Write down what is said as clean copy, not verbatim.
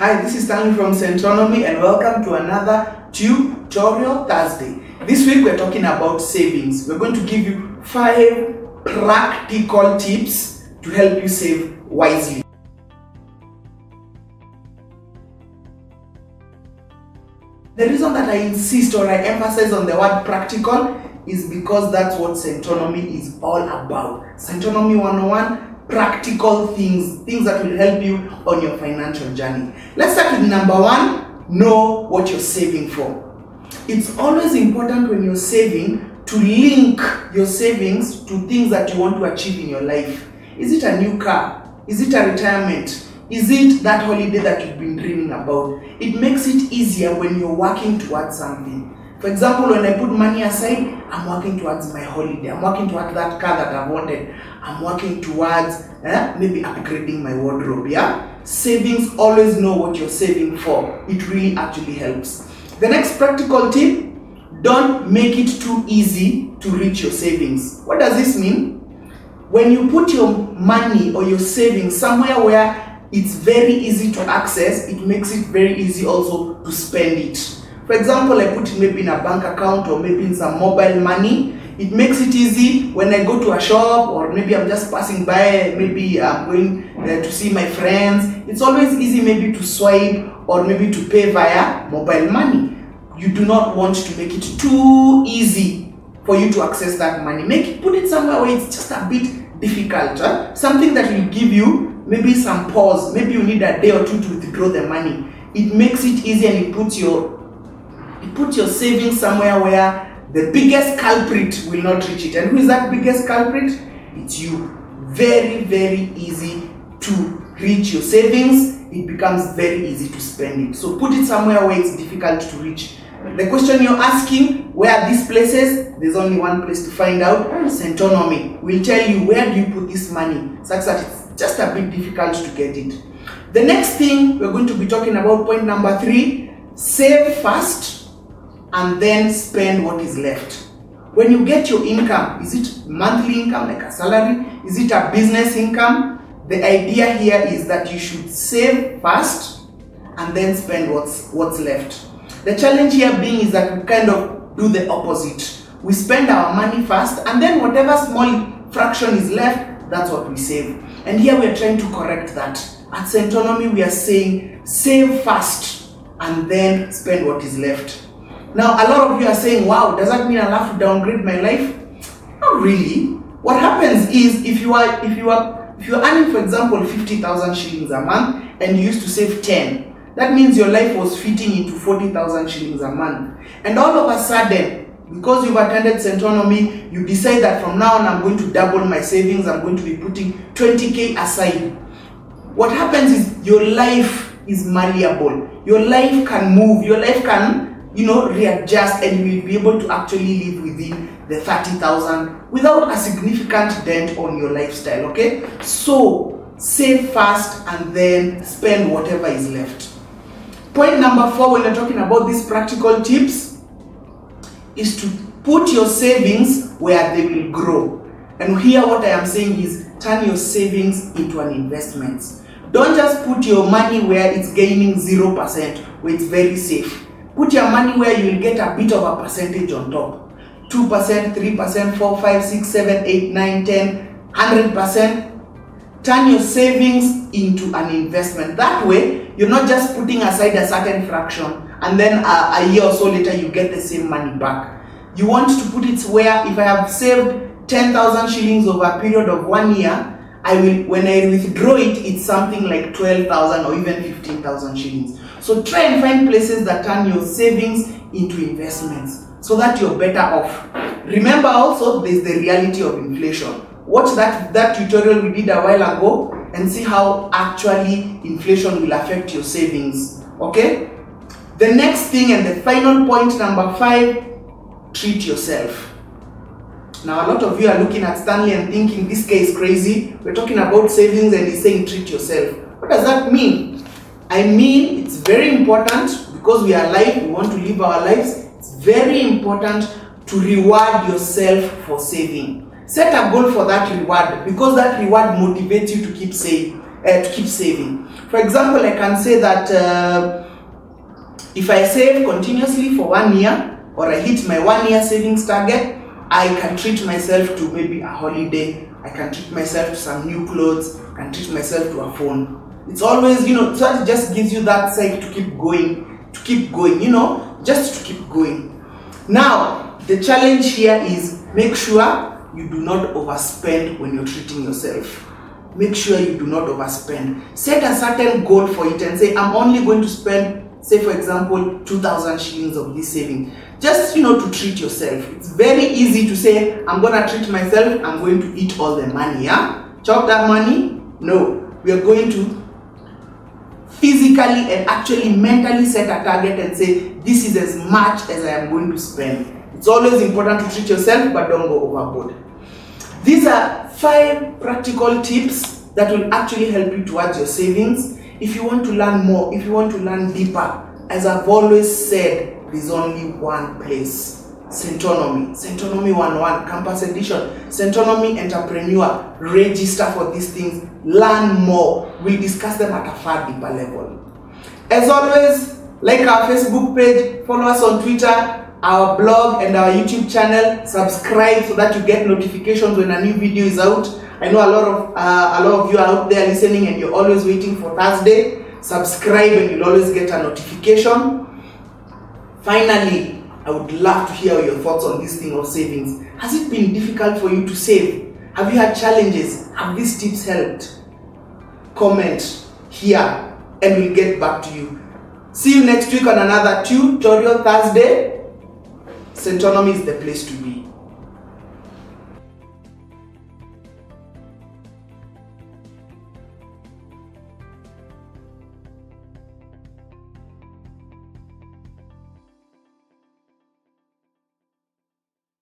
Hi, this is Stanley from Centonomy and welcome to another Tutorial Thursday. This week we're talking about savings. We're going to give you 5 practical tips to help you save wisely. The reason that I insist or I emphasize on the word practical is because that's what Centonomy is all about. Centonomy 101. Practical things that will help you on your financial journey. Let's start with number 1. Know what you're saving for. It's always important when you're saving to link your savings to things that you want to achieve in your life. Is it a new car? Is it a retirement? Is it that holiday that you've been dreaming about? It makes it easier when you're working towards something. For example, when I put money aside, I'm working towards my holiday. I'm working towards that car that I wanted. I'm working towards maybe upgrading my wardrobe. Yeah? Savings, always know what you're saving for. It really actually helps. The next practical tip, don't make it too easy to reach your savings. What does this mean? When you put your money or your savings somewhere where it's very easy to access, it makes it very easy also to spend it. For example, I put it maybe in a bank account or maybe in some mobile money. It makes it easy when I go to a shop or maybe I'm just passing by, maybe I'm going to see my friends. It's always easy maybe to swipe or maybe to pay via mobile money. You do not want to make it too easy for you to access that money. Put it somewhere where it's just a bit difficult. Something that will give you maybe some pause. Maybe you need a day or two to withdraw the money. It makes it easy and it puts your savings somewhere where the biggest culprit will not reach it. And who is that biggest culprit? It's you. Very, very easy to reach your savings. It becomes very easy to spend it. So put it somewhere where it's difficult to reach. The question you're asking, where are these places? There's only one place to find out. Centonomy will tell you where do you put this money, such that it's just a bit difficult to get it. The next thing we're going to be talking about, point number 3, save first and then spend what is left. When you get your income, is it monthly income like a salary? Is it a business income? The idea here is that you should save first and then spend what's left. The challenge here being is that we kind of do the opposite. We spend our money first and then whatever small fraction is left, that's what we save. And here we are trying to correct that. At Centonomy we are saying save first and then spend what is left. Now, a lot of you are saying, wow, does that mean I'll have to downgrade my life? Not really. What happens is if you're earning, for example, 50,000 shillings a month and you used to save 10, that means your life was fitting into 40,000 shillings a month. And all of a sudden, because you've attended Centonomy, you decide that from now on I'm going to double my savings, I'm going to be putting 20k aside. What happens is your life is malleable. Your life can move, your life can readjust, and you will be able to actually live within the 30,000 without a significant dent on your lifestyle, okay? So, save first and then spend whatever is left. Point number 4, when you're talking about these practical tips, is to put your savings where they will grow. And here what I am saying is turn your savings into an investment. Don't just put your money where it's gaining 0%, where it's very safe. Put your money where you will get a bit of a percentage on top. 2%, 3%, 4, 5, 6, 7, 8, 9, 10, 100%. Turn your savings into an investment. That way, you're not just putting aside a certain fraction and then a year or so later you get the same money back. You want to put it where if I have saved 10,000 shillings over a period of 1 year, when I withdraw it, it's something like 12,000 or even 15,000 shillings. So try and find places that turn your savings into investments so that you're better off. Remember also, there's the reality of inflation. Watch that tutorial we did a while ago and see how actually inflation will affect your savings. Okay? The next thing and the final point, number 5, treat yourself. Now, a lot of you are looking at Stanley and thinking this guy is crazy. We're talking about savings and he's saying treat yourself. What does that mean? I mean, it's very important because we are alive, we want to live our lives. It's very important to reward yourself for saving. Set a goal for that reward because that reward motivates you to keep saving. to keep saving. For example, I can say that if I save continuously for 1 year, or I hit my 1 year savings target, I can treat myself to maybe a holiday, I can treat myself to some new clothes, I can treat myself to a phone. It's always, you know, so it just gives you that psyche to keep going, you know, just to keep going. Now, the challenge here is make sure you do not overspend when you're treating yourself. Make sure you do not overspend. Set a certain goal for it and say, I'm only going to spend, say for example, 2,000 shillings of this saving. Just, you know, to treat yourself. It's very easy to say, I'm going to treat myself, I'm going to eat all the money, yeah? Chop that money? No. We are going to physically and actually mentally set a target and say, this is as much as I am going to spend. It's always important to treat yourself, but don't go overboard. These are 5 practical tips that will actually help you towards your savings. If you want to learn more, if you want to learn deeper, as I've always said, there's only one place. Centonomy. Centonomy 101, Campus Edition. Centonomy Entrepreneur. Register for these things. Learn more. We'll discuss them at a far deeper level. As always, like our Facebook page, follow us on Twitter, our blog and our YouTube channel. Subscribe so that you get notifications when a new video is out. I know a lot of you are out there listening and you're always waiting for Thursday. Subscribe and you'll always get a notification. Finally, I would love to hear your thoughts on this thing of savings. Has it been difficult for you to save? Have you had challenges? Have these tips helped? Comment here and we'll get back to you. See you next week on another Tutorial Thursday. Centonomy is the place to be.